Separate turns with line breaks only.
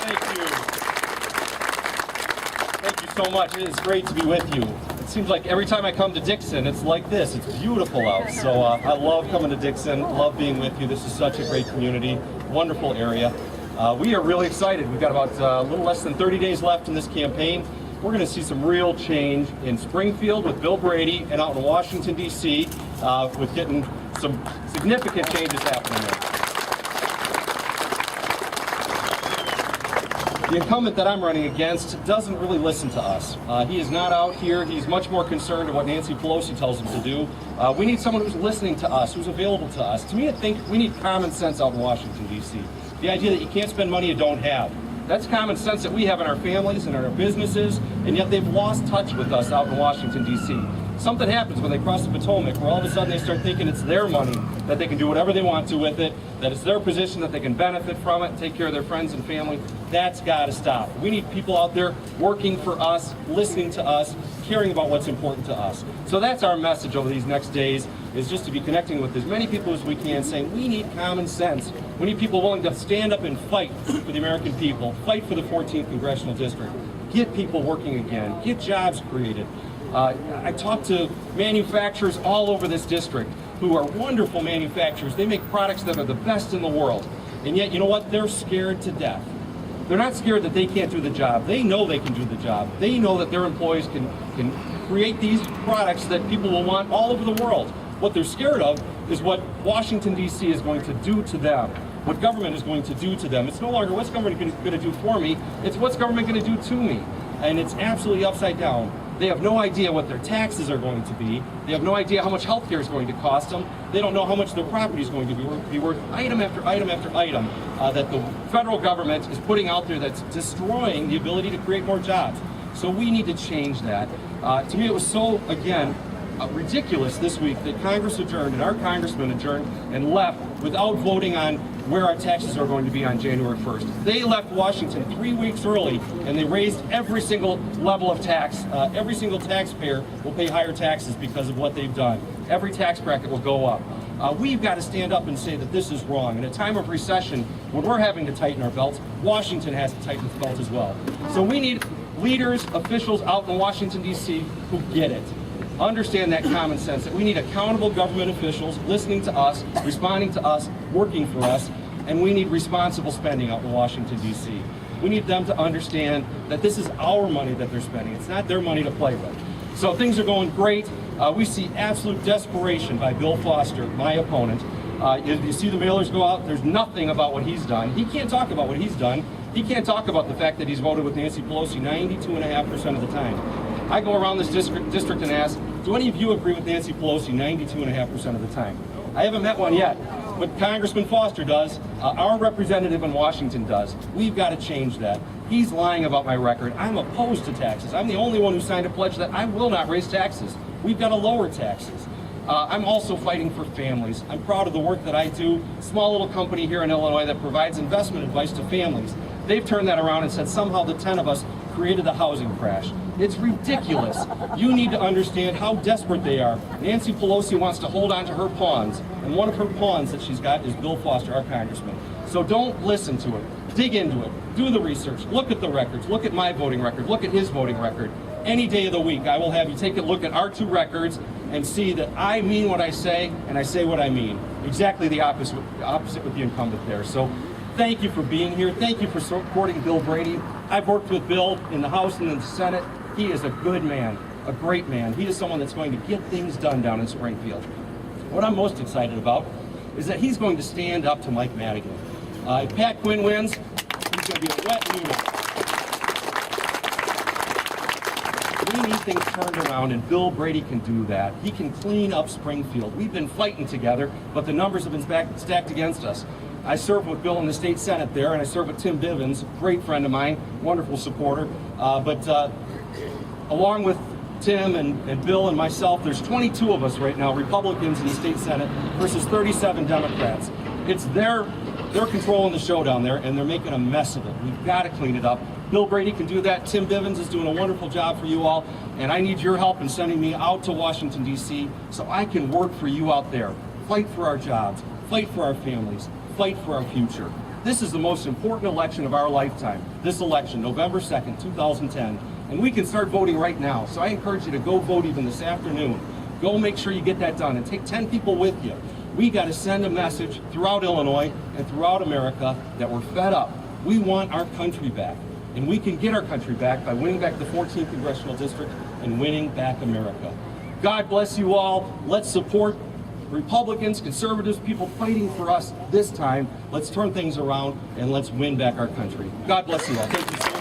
Thank you. Thank you so much. It is great to be with you. It seems like every time I come to Dixon, it's like this. It's beautiful out. So I love coming to Dixon, love being with you. This is such a great community, wonderful area. We are really excited. We've got about a little less than 30 days left in this campaign. We're going to see some real change in Springfield with Bill Brady and out in Washington, D.C. With getting some significant changes happening there. The incumbent that I'm running against doesn't really listen to us. He is not out here. He's much more concerned with what Nancy Pelosi tells him to do. We need someone who's listening to us, who's available to us. To me, I think we need common sense out in Washington, D.C. The idea that you can't spend money you don't have. That's common sense that we have in our families and in our businesses, and yet they've lost touch with us out in Washington, D.C. Something happens when they cross the Potomac, where all of a sudden they start thinking it's their money, that they can do whatever they want to with it, that it's their position, that they can benefit from it, and take care of their friends and family. That's got to stop. We need people out there working for us, listening to us, caring about what's important to us. So that's our message over these next days, is just to be connecting with as many people as we can, saying we need common sense. We need people willing to stand up and fight for the American people, fight for the 14th Congressional District, get people working again, get jobs created. I talk to manufacturers all over this district who are wonderful manufacturers. They make products that are the best in the world. And yet, you know what? They're scared to death. They're not scared that they can't do the job. They know they can do the job. They know that their employees can create these products that people will want all over the world. What they're scared of is what Washington, D.C. is going to do to them, what government is going to do to them. It's no longer what's government going to do for me, it's what's government going to do to me. And it's absolutely upside down. They have no idea what their taxes are going to be. They have no idea how much health care is going to cost them. They don't know how much their property is going to be worth item after item after item that the federal government is putting out there that's destroying the ability to create more jobs. So we need to change that. To me, it was so, again, ridiculous this week that Congress adjourned and our congressman adjourned and left without voting on where our taxes are going to be on January 1st. They left Washington 3 weeks early and they raised every single level of tax. Every single taxpayer will pay higher taxes because of what they've done. Every tax bracket will go up. We've got to stand up and say that this is wrong. In a time of recession, when we're having to tighten our belts, Washington has to tighten its belt as well. So we need leaders, officials out in Washington, D.C. who get it. Understand that common sense, that we need accountable government officials listening to us, responding to us, working for us, and we need responsible spending out in Washington, D.C. We need them to understand that this is our money that they're spending. It's not their money to play with. So things are going great. We see absolute desperation by Bill Foster, my opponent. You see the mailers go out, there's nothing about what he's done. He can't talk about what he's done. He can't talk about the fact that he's voted with Nancy Pelosi 92.5% of the time. I go around this district and ask, do any of you agree with Nancy Pelosi 92.5% of the time? I haven't met one yet, but Congressman Foster does. Our representative in Washington does. We've got to change that. He's lying about my record. I'm opposed to taxes. I'm the only one who signed a pledge that I will not raise taxes. We've got to lower taxes. I'm also fighting for families. I'm proud of the work that I do. Small little company here in Illinois that provides investment advice to families. They've turned that around and said somehow the 10 of us created a housing crash. It's ridiculous. You need to understand how desperate they are. Nancy Pelosi wants to hold on to her pawns, and one of her pawns that she's got is Bill Foster, our congressman. So don't listen to it. Dig into it. Do the research. Look at the records. Look at my voting record. Look at his voting record. Any day of the week, I will have you take a look at our two records and see that I mean what I say, and I say what I mean. Exactly the opposite with the incumbent there. So thank you for being here. Thank you for supporting Bill Brady. I've worked with Bill in the House and in the Senate. He is a good man, a great man. He is someone that's going to get things done down in Springfield. What I'm most excited about is that he's going to stand up to Mike Madigan. If Pat Quinn wins, he's going to be a wet noodle. We need things turned around, and Bill Brady can do that. He can clean up Springfield. We've been fighting together, but the numbers have been stacked against us. I served with Bill in the state Senate there, and I served with Tim Bivens, great friend of mine, wonderful supporter. Along with Tim and Bill and myself, there's 22 of us right now, Republicans in the state Senate, versus 37 Democrats. It's their controlling the show down there, and they're making a mess of it. We've got to clean it up. Bill Brady can do that. Tim Bivens is doing a wonderful job for you all, and I need your help in sending me out to Washington, D.C., so I can work for you out there. Fight for our jobs, fight for our families, fight for our future. This is the most important election of our lifetime. This election, November 2nd, 2010. And we can start voting right now. So I encourage you to go vote even this afternoon. Go make sure you get that done and take 10 people with you. We got to send a message throughout Illinois and throughout America that we're fed up. We want our country back. And we can get our country back by winning back the 14th Congressional District and winning back America. God bless you all. Let's support Republicans, conservatives, people fighting for us this time. Let's turn things around and let's win back our country. God bless you all. Thank you so much.